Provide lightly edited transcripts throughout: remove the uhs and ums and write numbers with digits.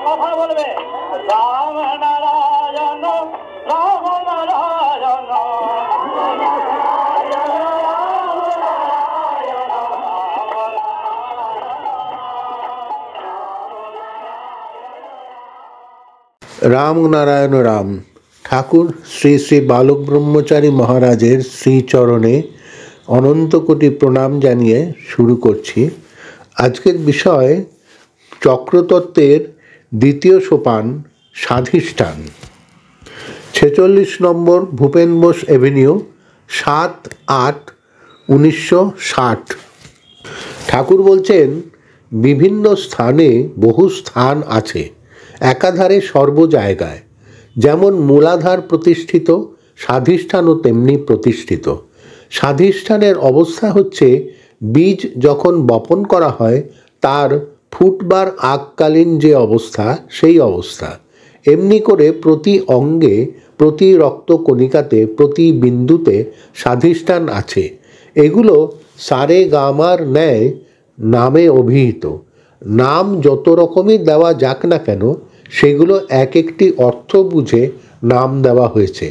কথা বলবে রাম নারায়ণ রাম নারায়ণ রাম নারায়ণ রাম। ঠাকুর শ্রী শ্রী বালক ব্রহ্মচারী মহারাজের শ্রীচরণে অনন্ত কোটি প্রণাম জানিয়ে শুরু করছি। আজকের বিষয় চক্রতত্ত্বের দ্বিতীয় সোপান, স্বাধিষ্ঠান। 46 নম্বর ভূপেন বোস এভিনিউ, 7/8/1960। ঠাকুর বলছেন, বিভিন্ন স্থানে বহু স্থান আছে, একাধারে সর্ব জায়গায়। যেমন মূলাধার প্রতিষ্ঠিত, স্বাধিষ্ঠানও তেমনি প্রতিষ্ঠিত। স্বাধিষ্ঠানের অবস্থা হচ্ছে বীজ যখন বপন করা হয় তার ফুটবার আগকালীন যে অবস্থা, সেই অবস্থা। এমনি করে প্রতি অঙ্গে, প্রতি রক্তকণিকাতে, প্রতি বিন্দুতে স্বাধিষ্ঠান আছে। এগুলো সারে গামার ন্যায় নামে অভিহিত। নাম যত রকমই দেওয়া যাক না কেন, সেগুলো এক একটি অর্থ বুঝে নাম দেওয়া হয়েছে।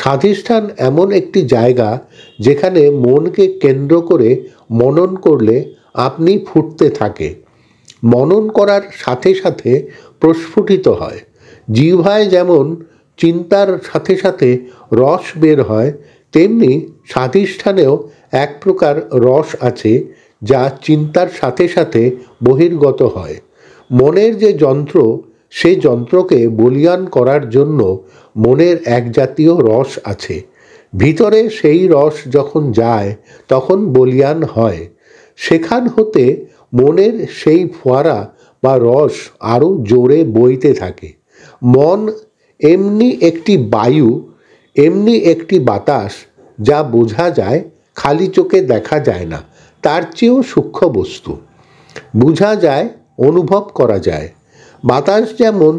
স্বাধিষ্ঠান এমন একটি জায়গা যেখানে মনকে কেন্দ্র করে মনন করলে আপনি ফুটতে থাকে। মনন করার সাথে সাথে প্রস্ফুটিত হয়। জিহ্বায় যেমন চিন্তার সাথে সাথে রস বের হয়, তেমনি স্বাধিষ্ঠানেও এক প্রকার রস আছে যা চিন্তার সাথে সাথে বহির্গত হয়। মনের যে যন্ত্র, সে যন্ত্রকে বলীয়ান করার জন্য মনের এক জাতীয় রস আছে। ভিতরে সেই রস যখন যায় তখন বলীয়ান হয়। সেখান হতে মনের সেই ফোয়ারা বা রস আরও জোরে বইতে থাকে। মন এমনি একটি বায়ু, এমনি একটি বাতাস, যা বোঝা যায়, খালি চোখে দেখা যায় না, তার চেয়েও সূক্ষ্ম বস্তু। বোঝা যায়, অনুভব করা যায়। বাতাস যেমন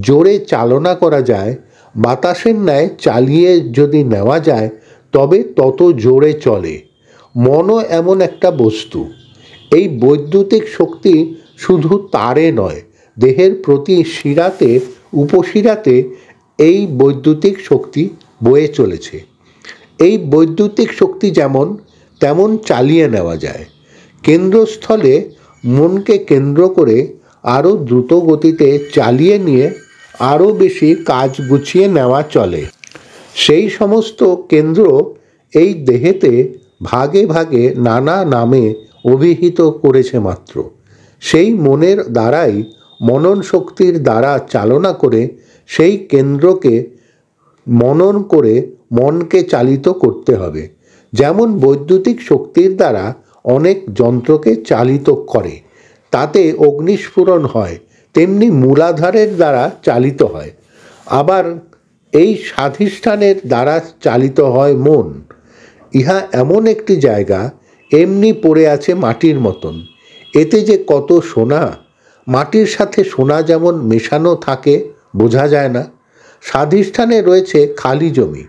জোরে চালনা করা যায়, বাতাসের ন্যায় চালিয়ে যদি নেওয়া যায় তবে তত জোরে চলে। মনও এমন একটা বস্তু। এই বৈদ্যুতিক শক্তি শুধু তারে নয়, দেহের প্রতি শিরাতে, উপশিরাতে এই বৈদ্যুতিক শক্তি বয়ে চলেছে। এই বৈদ্যুতিক শক্তি যেমন তেমন চালিয়ে নেওয়া যায়। কেন্দ্রস্থলে মনকে কেন্দ্র করে আরও দ্রুত গতিতে চালিয়ে নিয়ে আরও বেশি কাজ গুছিয়ে নেওয়া চলে। সেই সমস্ত কেন্দ্র এই দেহেতে ভাগে ভাগে নানা নামে অভিহিত করেছে মাত্র। সেই মনের দ্বারাই, মনন শক্তির দ্বারা চালনা করে সেই কেন্দ্রকে মনন করে মনকে চালিত করতে হবে। যেমন বৈদ্যুতিক শক্তির দ্বারা অনেক যন্ত্রকে চালিত করে, তাতে অগ্নিস্ফুরণ হয়, তেমনি মূলাধারের দ্বারা চালিত হয়। আবার এই স্বাধিষ্ঠানের দ্বারা চালিত হয় মন। ইহা এমন একটি জায়গা, এমনি পড়ে আছে মাটির মতন। এতে যে কত সোনা! মাটির সাথে সোনা যেমন মেশানো থাকে, বোঝা যায় না। স্বাধিষ্ঠানে রয়েছে খালি জমি,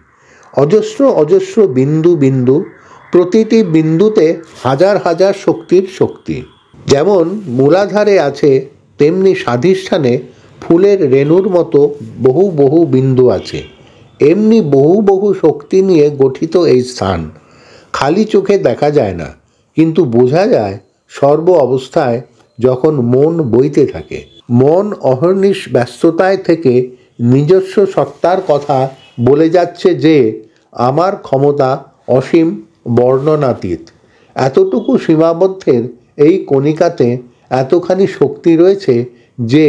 অজস্র অজস্র বিন্দু বিন্দু, প্রতিটি বিন্দুতে হাজার হাজার শক্তির শক্তি। যেমন মূলাধারে আছে, তেমনি স্বাধিষ্ঠানে ফুলের রেণুর মতো বহু বহু বিন্দু আছে। এমনি বহু বহু শক্তি নিয়ে গঠিত এই স্থান। খালি চোখে দেখা যায় না, কিন্তু বোঝা যায় সর্ব অবস্থায় যখন মন বইতে থাকে। মন অহর্নিশ ব্যস্ততায় থেকে নিজস্ব সত্তার কথা বলে যাচ্ছে যে, আমার ক্ষমতা অসীম, বর্ণনাতীত। এতটুকু সীমাবদ্ধের এই কণিকাতে এতখানি শক্তি রয়েছে যে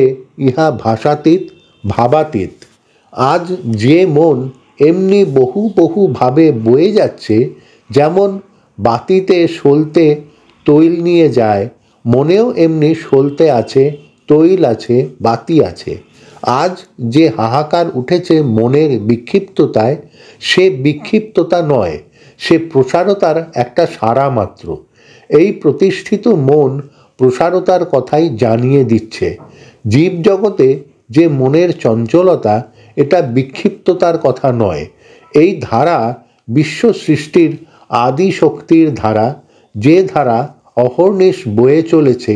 ইহা ভাষাতীত, ভাবাতীত। আজ যে মন এমনি বহু বহু ভাবে বয়ে যাচ্ছে, যেমন বাতিতে সলতে তৈল নিয়ে যায়, মনেও এমনি সলতে আছে, তৈল আছে, বাতি আছে। আজ যে হাহাকার উঠেছে মনের বিক্ষিপ্ততায়, সে বিক্ষিপ্ততা নয়, সে প্রসারতার একটা সারা মাত্র। এই প্রতিষ্ঠিত মন প্রসারতার কথাই জানিয়ে দিচ্ছে। জীবজগতে যে মনের চঞ্চলতা, এটা বিক্ষিপ্ততার কথা নয়। এই ধারা বিশ্ব সৃষ্টির আদি শক্তির ধারা, যে ধারা অহর্নিশ বয়ে চলেছে,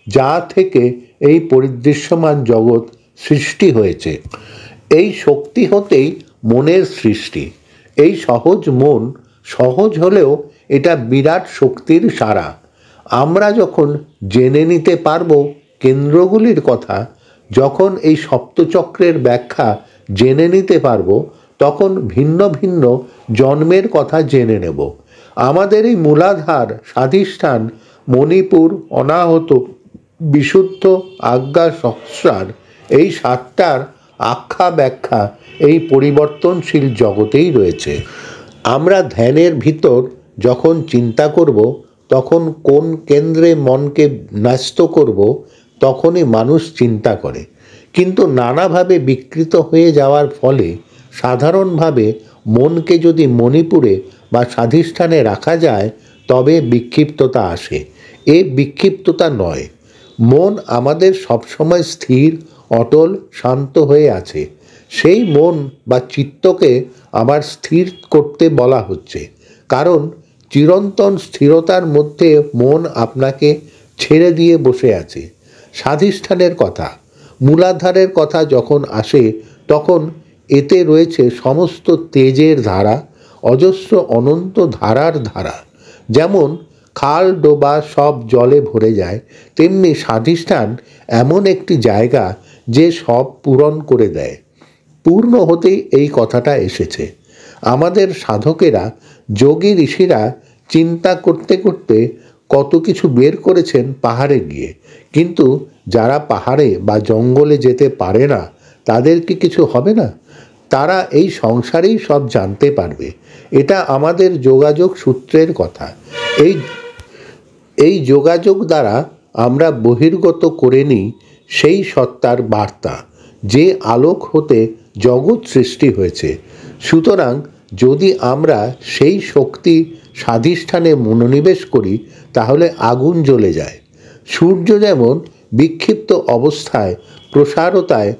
যা থেকে এই পরিদৃশ্যমান জগৎ সৃষ্টি হয়েছে। এই শক্তি হতেই মনের সৃষ্টি। এই সহজ মন সহজ হলেও এটা বিরাট শক্তির সারা। আমরা যখন জেনে নিতে পারবো কেন্দ্রগুলির কথা, যখন এই সপ্তচক্রের ব্যাখ্যা জেনে নিতে পারবো, তখন ভিন্ন ভিন্ন জন্মের কথা জেনে নেব। আমাদের এই মূলাধার, স্বাধিষ্ঠান, মণিপুর, অনাহত, বিশুদ্ধ, আজ্ঞা, সহস্রার, এই সাতটার আখ্যা ব্যাখ্যা এই পরিবর্তনশীল জগতেই রয়েছে। আমরা ধ্যানের ভিতর যখন চিন্তা করব, তখন কোন কেন্দ্রে মনকে ন্যস্ত করব, তখনই মানুষ চিন্তা করে। কিন্তু নানাভাবে বিকৃত হয়ে যাওয়ার ফলে সাধারণভাবে মনকে যদি মণিপুরে বা স্বাধিষ্ঠানে রাখা যায়, তবে বিক্ষিপ্ততা আসে। এ বিক্ষিপ্ততা নয়। মন আমাদের সবসময় স্থির, অটল, শান্ত হয়ে আছে। সেই মন বা চিত্তকে আবার স্থির করতে বলা হচ্ছে, কারণ চিরন্তন স্থিরতার মধ্যে মন আপনাকে ছেড়ে দিয়ে বসে আছে। স্বাধিষ্ঠানের কথা, মূলাধারের কথা যখন আসে, তখন এতে রয়েছে সমস্ত তেজের ধারা, অজস্র অনন্ত ধারার ধারা। যেমন খাল ডোবা সব জলে ভরে যায়, তেমনি স্বাধিষ্ঠান এমন একটি জায়গা যে সব পূরণ করে দেয়। পূর্ণ হতেই এই কথাটা এসেছে। আমাদের সাধকেরা, যোগী ঋষিরা চিন্তা করতে করতে কত কিছু বের করেছেন পাহাড়ে গিয়ে। কিন্তু যারা পাহাড়ে বা জঙ্গলে যেতে পারে না, তাদের কি কিছু হবে না? তারা এই সংসারেই সব জানতে পারবে। এটা আমাদের যোগাযোগ সূত্রের কথা। এই যোগাযোগ দ্বারা আমরা বহির্গত করে নিই সেই সত্তার বার্তা, যে আলোক হতে জগৎ সৃষ্টি হয়েছে। সুতরাং যদি আমরা সেই শক্তি স্বাধিষ্ঠানে মনোনিবেশ করি, তাহলে আগুন জ্বলে যায়। সূর্য যেমন বিক্ষিপ্ত অবস্থায় প্রসারতায়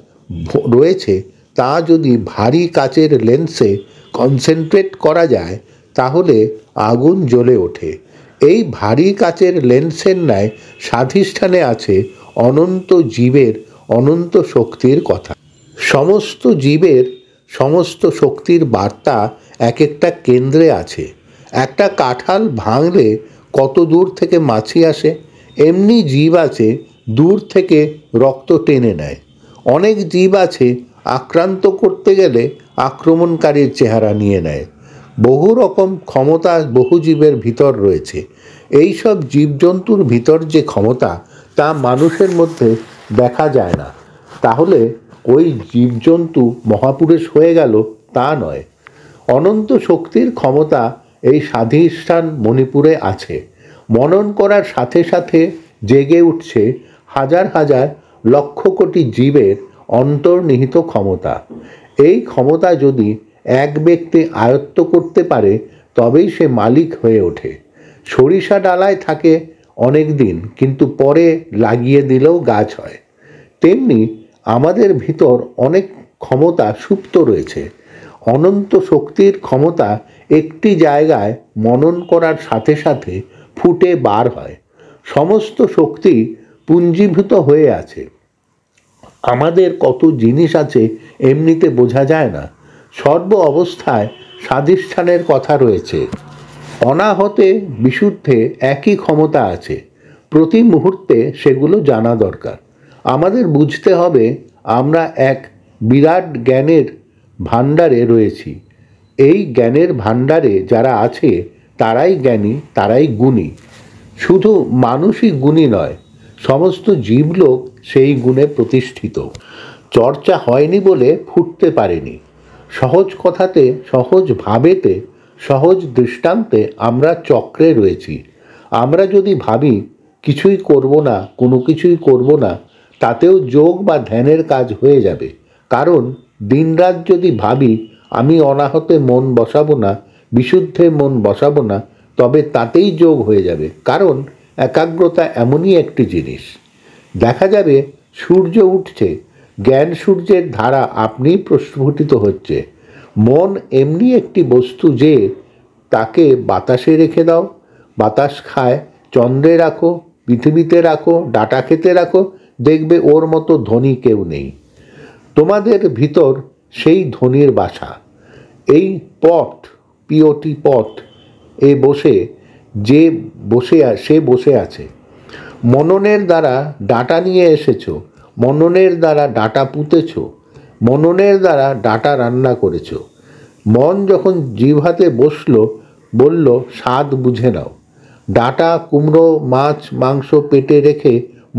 রয়েছে, তা যদি ভারী কাচের লেন্সে কনসেন্ট্রেট করা যায়, তাহলে আগুন জ্বলে ওঠে। এই ভারী কাচের লেন্সের ন্যায় স্বাধিষ্ঠানে আছে অনন্ত জীবের অনন্ত শক্তির কথা। সমস্ত জীবের সমস্ত শক্তির বার্তা এক একটা কেন্দ্রে আছে। একটা কাঁঠাল ভাঙলে কত দূর থেকে মাছি আসে, এমনি জীব আছে দূর থেকে রক্ত টেনে নেয়। অনেক জীব আছে আক্রান্ত করতে গেলে আক্রমণকারীর চেহারা নিয়ে নেয়। বহু রকম ক্ষমতা বহু জীবের ভিতর রয়েছে। এই সব জীবজন্তুর ভিতর যে ক্ষমতা, তা মানুষের মধ্যে দেখা যায় না। তাহলে ওই জীবজন্তু মহাপুরুষ হয়ে গেল, তা নয়। অনন্ত শক্তির ক্ষমতা এই স্বাধিষ্ঠান মণিপুরে আছে। মনন করার সাথে সাথে জেগে উঠছে হাজার হাজার লক্ষ কোটি জীবের অন্তর্নিহিত ক্ষমতা। এই ক্ষমতা যদি এক ব্যক্তি আয়ত্ত করতে পারে, তবেই সে মালিক হয়ে ওঠে। সরিষা ডালায় থাকে অনেক দিন, কিন্তু পরে লাগিয়ে দিলেও গাছ হয়। তেমনি আমাদের ভিতর অনেক ক্ষমতা সুপ্ত রয়েছে। অনন্ত শক্তির ক্ষমতা একটি জায়গায় মনন করার সাথে সাথে ফুটে বার হয়। সমস্ত শক্তি পুঞ্জীভূত হয়ে আছে। আমাদের কত জিনিস আছে এমনিতে বোঝা যায় না। সর্ব অবস্থায় স্বাধিষ্ঠানের কথা রয়েছে। অনাহতে বিশুদ্ধে একই ক্ষমতা আছে। প্রতি মুহূর্তে সেগুলো জানা দরকার। আমাদের বুঝতে হবে আমরা এক বিরাট জ্ঞানের ভাণ্ডারে রয়েছি। এই জ্ঞানের ভাণ্ডারে যারা আছে, তারাই জ্ঞানী, তারাই গুণী। শুধু মানুষই গুণী নয়, সমস্ত জীবলোক সেই গুণে প্রতিষ্ঠিত। চর্চা হয়নি বলে ফুটতে পারেনি। সহজ কথাতে, সহজ ভাবেতে, সহজ দৃষ্টান্তে আমরা চক্রে রয়েছি। আমরা যদি ভাবি কিছুই করব না, কোনো কিছুই করব না, তাতেও যোগ বা ধ্যানের কাজ হয়ে যাবে। কারণ দিনরাত যদি ভাবি আমি অনাহতে মন বসাবো না, বিশুদ্ধে মন বসাবো না, তবে তাতেই যোগ হয়ে যাবে। কারণ একাগ্রতা এমনই একটি জিনিস। দেখা যাবে সূর্য উঠছে, জ্ঞান সূর্যের ধারা আপনি প্রস্ফুটিত হচ্ছে। মন এমনি একটি বস্তু যে তাকে বাতাসে রেখে দাও, বাতাস খায়, চন্দ্রে রাখো, পৃথিবীতে রাখো, ডাটা খেতে রাখো, দেখবে ওর মতো ধনী কেউ নেই। তোমাদের ভিতর সেই ধনীর বাসা। এই পট, পিওটি পট এ বসে সে বসে আছে। মননের দ্বারা ডাটা নিয়ে এসেছো, মননের দ্বারা ডাটা পুঁতেছ, মননের দ্বারা ডাটা রান্না করেছ। মন যখন জিহ্বাতে বলল স্বাদ বুঝে নাও। ডাটা, কুমড়ো, মাছ, মাংস পেটে রেখে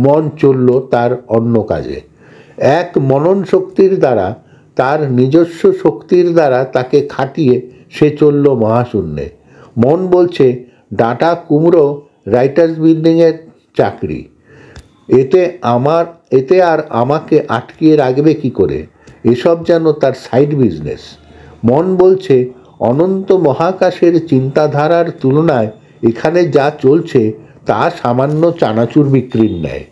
মন চলল তার অন্য কাজে। এক মনন শক্তির দ্বারা, তার নিজস্ব শক্তির দ্বারা তাকে খাটিয়ে সে চলল মহাশূন্যে। মন বলছে ডাটা, কুমড়ো রাইটার্স বিল্ডিংয়ের চাকরি, এতে আর আমাকে আটকিয়ে রাখবে কি করে? এসব যেন তার সাইড বিজনেস। মন বলছে অনন্ত মহাকাশের চিন্তাধারার তুলনায় এখানে যা চলছে তা সামান্য চানাচুর বিক্রির ন্যায়।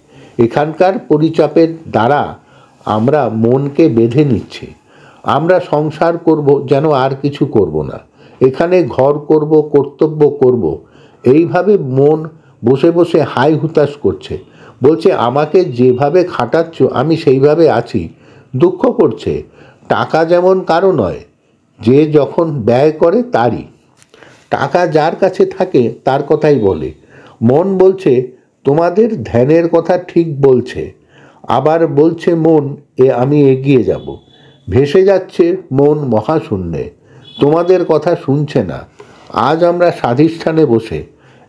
এখানকার পরিচাপের দ্বারা আমরা মনকে বেঁধে নিচ্ছি। আমরা সংসার করব, যেন আর কিছু করব না। এখানে ঘর করব, কর্তব্য করব। এইভাবে মন বসে বসে হাই হুতাশ করছে, বলছে আমাকে যেভাবে খাটাচ্ছ আমি সেইভাবে আছি। দুঃখ করছে, টাকা যেমন কারো নয়, যে যখন ব্যয় করে তারই। টাকা যার কাছে থাকে তার কথাই বলে। মন বলছে তোমাদের ধ্যানের কথা ঠিক বলছে, আবার বলছে মন আমি এগিয়ে যাব। ভেসে যাচ্ছে মন মহাশূন্যে, তোমাদের কথা শুনছে না। আজ আমরা স্বাধিষ্ঠানে বসে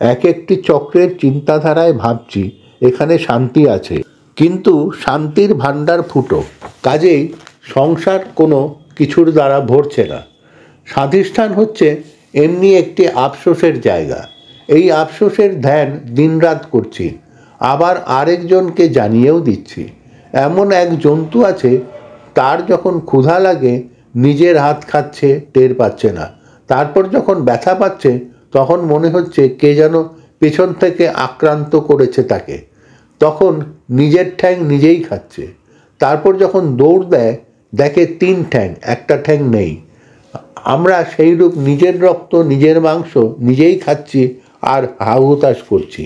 এক একটি চক্রের চিন্তাধারায় ভাবছি এখানে শান্তি আছে, কিন্তু শান্তির ভাণ্ডার ফুটো, কাজেই সংসার কোনো কিছুর দ্বারা ভরছে না। স্বাধিষ্ঠান হচ্ছে এমনি একটি আফসোসের জায়গা। এই আফসোসের ধ্যান দিনরাত করছি, আবার আরেকজনকে জানিয়েও দিচ্ছি। এমন এক জন্তু আছে, তার যখন ক্ষুধা লাগে নিজের হাত খাচ্ছে, টের পাচ্ছে না। তারপর যখন ব্যথা পাচ্ছে তখন মনে হচ্ছে কে যেন পেছন থেকে আক্রান্ত করেছে তাকে, তখন নিজের ঠ্যাং নিজেই খাচ্ছে। তারপর যখন দৌড় দেয় দেখে 3 ঠ্যাং, একটা ঠ্যাং নেই। আমরা সেইরূপ নিজের রক্ত, নিজের মাংস নিজেই খাচ্ছি আর হাহুতাশ করছি।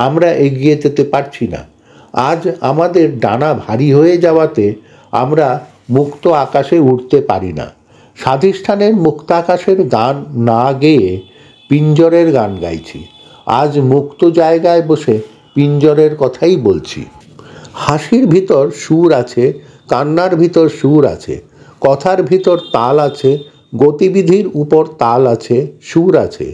আমরা এগিয়ে যেতে পারছি না। আজ আমাদের ডানা ভারী হয়ে যাওয়াতে আমরা মুক্ত আকাশে উঠতে পারি না। স্বাধিষ্ঠানের মুক্তাকাশের গান না গেয়ে পিঞ্জরের গান গাইছি। আজ মুক্ত জায়গায় বসে পিঞ্জরের কথাই বলছি। হাসির ভিতর সুর আছে, কান্নার ভিতর সুর আছে, কথার ভিতর তাল আছে, গতিবিধির উপর তাল আছে, সুর আছে।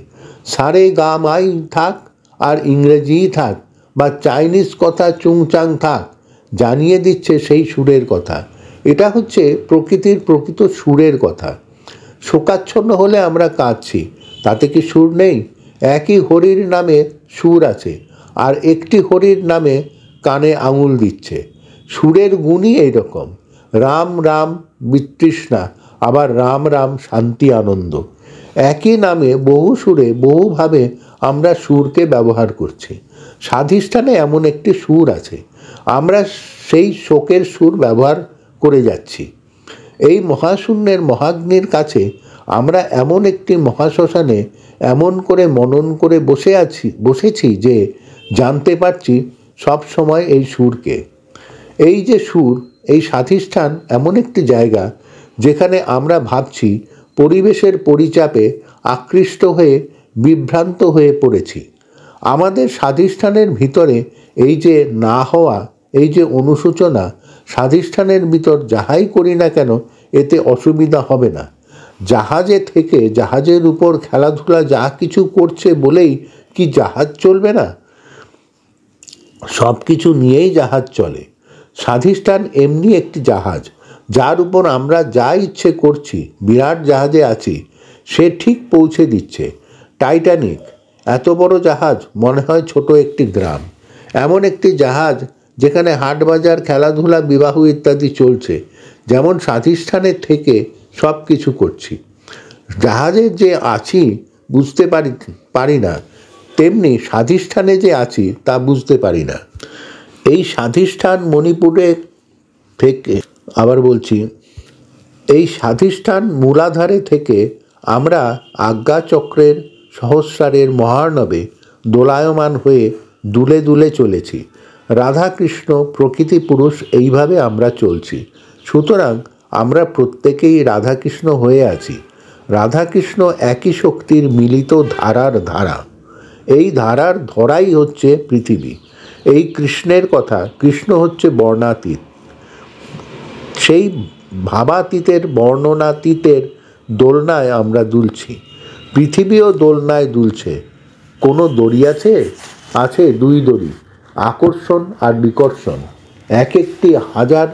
সারে গা মাই থাক আর ইংরেজিই থাক বা চাইনিজ কথা চুংচাং থাক, জানিয়ে দিচ্ছে সেই সুরের কথা। এটা হচ্ছে প্রকৃতির প্রকৃত সুরের কথা। শোকাচ্ছন্ন হলে আমরা কাঁদছি, তাতে কি সুর নেই? একই হরির নামে সুর আছে, আর একটি হরির নামে কানে আঙুল দিচ্ছে। সুরের গুণই এইরকম। রাম রাম বিতৃষ্ণা, আবার রাম রাম শান্তি আনন্দ। একই নামে বহু সুরে বহুভাবে আমরা সুরকে ব্যবহার করছি। স্বাধিষ্ঠানে এমন একটি সুর আছে, আমরা সেই শোকের সুর ব্যবহার করে যাচ্ছি। এই মহাশূন্যের মহাগ্নির কাছে আমরা এমন একটি মহাশ্মশানে এমন করে মনন করে বসেছি যে জানতে পারছি সব সময় এই সুরকে। এই যে সুর, এই স্বাধিষ্ঠান এমন একটি জায়গা যেখানে আমরা ভাবছি পরিবেশের পরিচাপে আকৃষ্ট হয়ে বিভ্রান্ত হয়ে পড়েছি। আমাদের স্বাধিষ্ঠানের ভিতরে এই যে না হওয়া, এই যে অনুশোচনা, স্বাধিষ্ঠানের ভিতর যাহাই করি না কেন এতে অসুবিধা হবে না। জাহাজে থেকে জাহাজের উপর খেলাধুলা যা কিছু করছে বলেই কি জাহাজ চলবে না? সব কিছু নিয়েই জাহাজ চলে। স্বাধিষ্ঠান এমনি একটি জাহাজ, যার উপর আমরা যা ইচ্ছে করছি, বিরাট জাহাজে আছি, সে ঠিক পৌঁছে দিচ্ছে। টাইটানিক এত বড় জাহাজ, মনে হয় ছোট একটি গ্রাম। এমন একটি জাহাজ যেখানে হাট বাজার, খেলাধুলা, বিবাহ ইত্যাদি চলছে। যেমন স্বাধিষ্ঠানের থেকে সব কিছু করছি, জাহাজে যে আছি বুঝতে পারি না, তেমনি স্বাধিষ্ঠানে যে আছি তা বুঝতে পারি না। এই স্বাধিষ্ঠান মণিপুরে থেকে আবার বলছি, এই স্বাধিষ্ঠান মূলাধারে থেকে আমরা আজ্ঞাচক্রের সহস্রারের মহার্ণবে দোলায়মান হয়ে দুলে দুলে চলেছি। রাধাকৃষ্ণ প্রকৃতি পুরুষ, এইভাবে আমরা চলছি। সুতরাং আমরা প্রত্যেকেই রাধাকৃষ্ণ হয়ে আছি। রাধাকৃষ্ণ একই শক্তির মিলিত ধারার ধারা। এই ধারার ধরাই হচ্ছে পৃথিবী। এই কৃষ্ণের কথা, কৃষ্ণ হচ্ছে বর্ণাতীত। সেই ভাবাতীতের বর্ণনাতীতের দোলনায় আমরা দুলছি। পৃথিবীও দোলনায় দুলছে। কোনো দড়ি আছে? আছে দুই দড়ি, আকর্ষণ আর বিকর্ষণ। এক একটি হাজার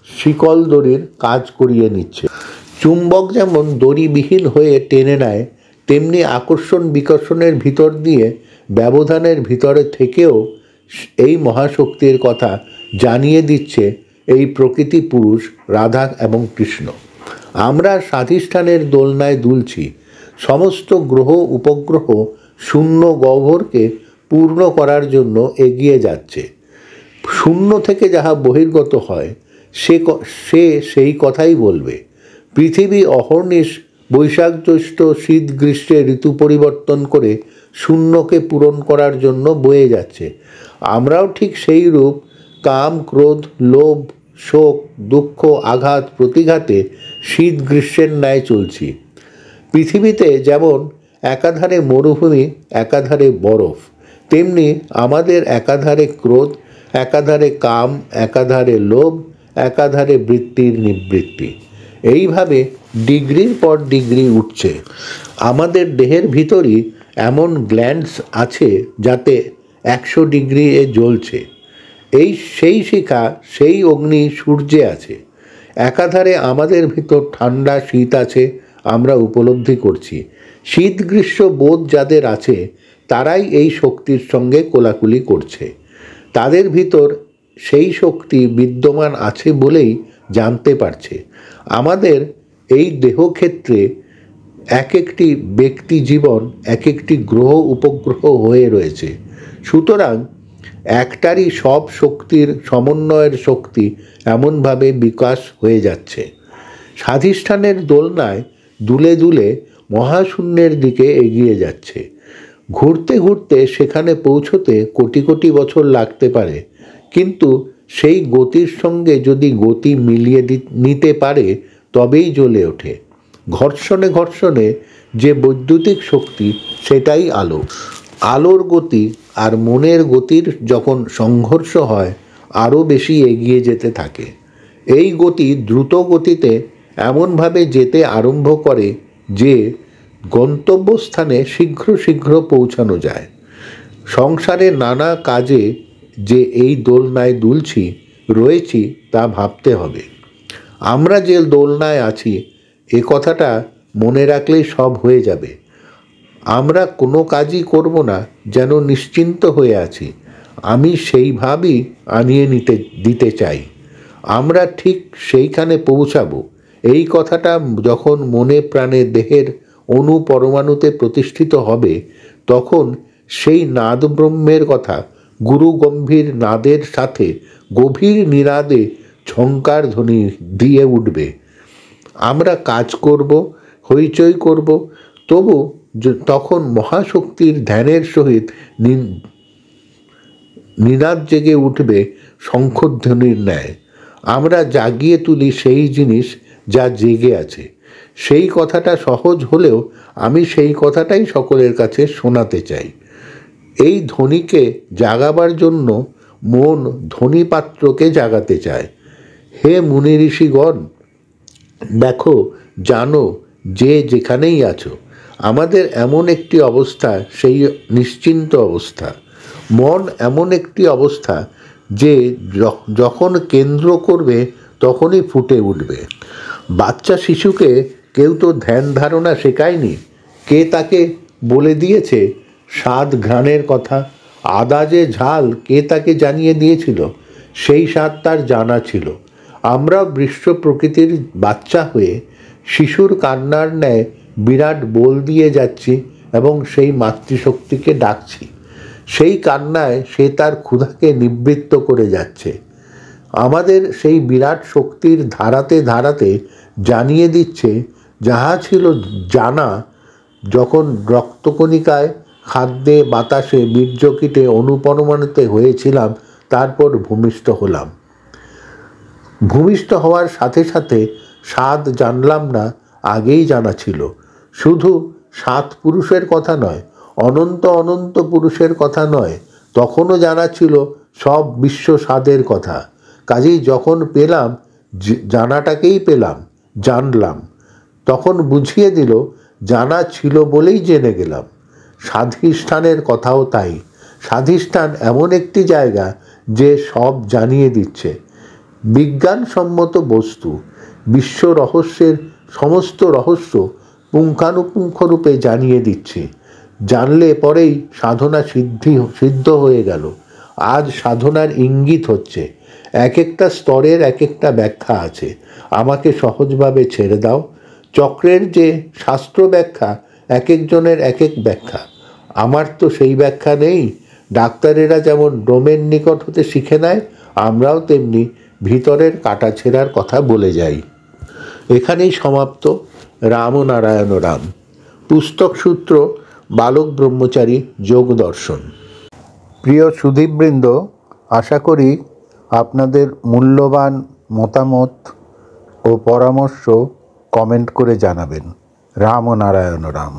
শিকল দড়ির কাজ করিয়ে নিচ্ছে। চুম্বক যেমন দড়িবিহীন হয়ে টেনে নেয়, তেমনি আকর্ষণ বিকর্ষণের ভিতর দিয়ে ব্যবধানের ভিতরে থেকেও এই মহাশক্তির কথা জানিয়ে দিচ্ছে এই প্রকৃতি পুরুষ রাধা এবং কৃষ্ণ। আমরা স্বাধিষ্ঠানের দোলনায় দুলছি। সমস্ত গ্রহ উপগ্রহ শূন্য গহ্বরকে পূর্ণ করার জন্য এগিয়ে যাচ্ছে। শূন্য থেকে যাহা বহির্গত হয় সে সেই কথাই বলবে। পৃথিবী অহর্নিশ বৈশাখ জ্যৈষ্ঠ শীত গ্রীষ্মে ঋতু পরিবর্তন করে শূন্যকে পূরণ করার জন্য বয়ে যাচ্ছে। আমরাও ঠিক সেই রূপ কাম ক্রোধ লোভ শোক দুঃখ আঘাত প্রতিঘাতে শীত গ্রীষ্মের ন্যায় চলছি। পৃথিবীতে যেমন একাধারে মরুভূমি একাধারে বরফ, তেমনি আমাদের একাধারে ক্রোধ, একাধারে কাম, একাধারে লোভ, একাধারে বৃত্তির নিবৃত্তি। এইভাবে ডিগ্রির পর ডিগ্রি উঠছে। আমাদের দেহের ভিতরই এমন গ্ল্যান্ডস আছে যাতে 100 ডিগ্রি জ্বলছে। সেই শিখা, সেই অগ্নি সূর্যে আছে। একাধারে আমাদের ভিতর ঠান্ডা শীত আছে, আমরা উপলব্ধি করছি। শীত গ্রীষ্ম বোধ যাদের আছে তারাই এই শক্তির সঙ্গে কোলাকুলি করছে। তাদের ভিতর সেই শক্তি বিদ্যমান আছে বলেই জানতে পারছে। আমাদের এই দেহক্ষেত্রে এক একটি ব্যক্তি জীবন এক একটি গ্রহ উপগ্রহ হয়ে রয়েছে। সুতরাং একটারই সব শক্তির সমন্বয়ের শক্তি এমনভাবে বিকাশ হয়ে যাচ্ছে। স্বাধিষ্ঠানের দোলনায় দুলে দুলে মহাশূন্যের দিকে এগিয়ে যাচ্ছে। ঘুরতে ঘুরতে সেখানে পৌঁছতে কোটি কোটি বছর লাগতে পারে, কিন্তু সেই গতির সঙ্গে যদি গতি মিলিয়ে নিতে পারে তবেই জ্বলে ওঠে। ঘর্ষণে ঘর্ষণে যে বৈদ্যুতিক শক্তি, সেটাই আলো। আলোর গতি আর মনের গতির যখন সংঘর্ষ হয় আরও বেশি এগিয়ে যেতে থাকে। এই গতি দ্রুত গতিতে এমনভাবে যেতে আরম্ভ করে যে গন্তব্যস্থানে শীঘ্র শীঘ্র পৌঁছানো যায়। সংসারে নানা কাজে যে এই দোলনায় দুলছি রয়েছি তা ভাবতে হবে। আমরা যে দোলনায় আছি এ কথাটা মনে রাখলেই সব হয়ে যাবে। আমরা কোনো কাজই করব না, যেন নিশ্চিন্ত হয়ে আছি। আমি সেইভাবেই আনিয়ে দিতে চাই। আমরা ঠিক সেইখানে পৌঁছাবো। এই কথাটা যখন মনে প্রাণে দেহের অণু পরমাণুতে প্রতিষ্ঠিত হবে, তখন সেই নাদ ব্রহ্মের কথা গুরু গম্ভীর নাদের সাথে গভীর নিনাদে ঝঙ্কার ধ্বনি দিয়ে উঠবে। আমরা কাজ করব, হইচই করব, তবু তখন মহাশক্তির ধ্যানের সহিত নিনাদ জেগে উঠবে শঙ্খধ্বনির ন্যায়। আমরা জাগিয়ে তুলি সেই জিনিস যা জেগে আছে। সেই কথাটা সহজ হলেও আমি সেই কথাটাই সকলের কাছে শোনাতে চাই। এই ধ্বনিকে জাগাবার জন্য মন ধ্বনিপাত্রকে জাগাতে চায়। হে মুনি ঋষিগণ, দেখো, জানো যে যেখানেই আছো, আমাদের এমন একটি অবস্থা, সেই নিশ্চিন্ত অবস্থা। মন এমন একটি অবস্থা যে যখন কেন্দ্র করবে তখনই ফুটে উঠবে। বাচ্চা শিশুকে কেউ তো ধ্যান ধারণা শেখায়নি। কে তাকে বলে দিয়েছে স্বাদ ঘ্রাণের কথা? আদা যে ঝাল কে তাকে জানিয়ে দিয়েছিল? সেই স্বাদ তার জানা ছিল। আমরা বিশ্ব প্রকৃতির বাচ্চা হয়ে শিশুর কান্নার ন্যায় বিরাট বোল দিয়ে যাচ্ছি এবং সেই মাতৃশক্তিকে ডাকছি। সেই কান্নায় সে তার ক্ষুধাকে নিবৃত্ত করে যাচ্ছে। আমাদের সেই বিরাট শক্তির ধারাতে ধারাতে জানিয়ে দিচ্ছে যাহা ছিল জানা যখন রক্তকণিকায়, খাদ্যে, বাতাসে, বীর্যকীটে, অনুপরমাণুতে হয়েছিলাম, তারপর ভূমিষ্ঠ হলাম। ভূমিষ্ঠ হওয়ার সাথে সাথে সাত জানলাম না, আগেই জানা ছিল। শুধু সাত পুরুষের কথা নয়, অনন্ত অনন্ত পুরুষের কথা নয়, তখনও জানা ছিল সব বিশ্ব সাদের কথা। কাজেই যখন পেলাম, জানাটাকেই পেলাম, জানলাম, তখন বুঝিয়ে দিল জানা ছিল বলেই জেনে গেলাম। স্বাধিষ্ঠানের কথাও তাই। স্বাধিষ্ঠান এমন একটি জায়গা যে সব জানিয়ে দিচ্ছে। বিজ্ঞানসম্মত বস্তু, বিশ্ব রহস্যের সমস্ত রহস্য পুঙ্খানুপুঙ্খরূপে জানিয়ে দিচ্ছে। জানলে পরেই সাধনা সিদ্ধ হয়ে গেল। আজ সাধনার ইঙ্গিত হচ্ছে। এক একটা স্তরের এক একটা ব্যাখ্যা আছে। আমাকে সহজভাবে ছেড়ে দাও। চক্রের যে শাস্ত্র ব্যাখ্যা, এক একজনের এক এক ব্যাখ্যা। আমার তো সেই ব্যাখ্যা নেই। ডাক্তারেরা যেমন ডোমের নিকট হতে শিখে নেয়, আমরাও তেমনি ভিতরের কাটা ছেঁড়ার কথা বলে যাই। এখানেই সমাপ্ত রাম ও নারায়ণ রাম। পুস্তক সূত্র বালক ব্রহ্মচারী যোগ দর্শন। প্রিয় সুধীবৃন্দ, আশা করি আপনাদের মূল্যবান মতামত ও পরামর্শ কমেন্ট করে জানাবেন। রাম ও নারায়ণ রাম।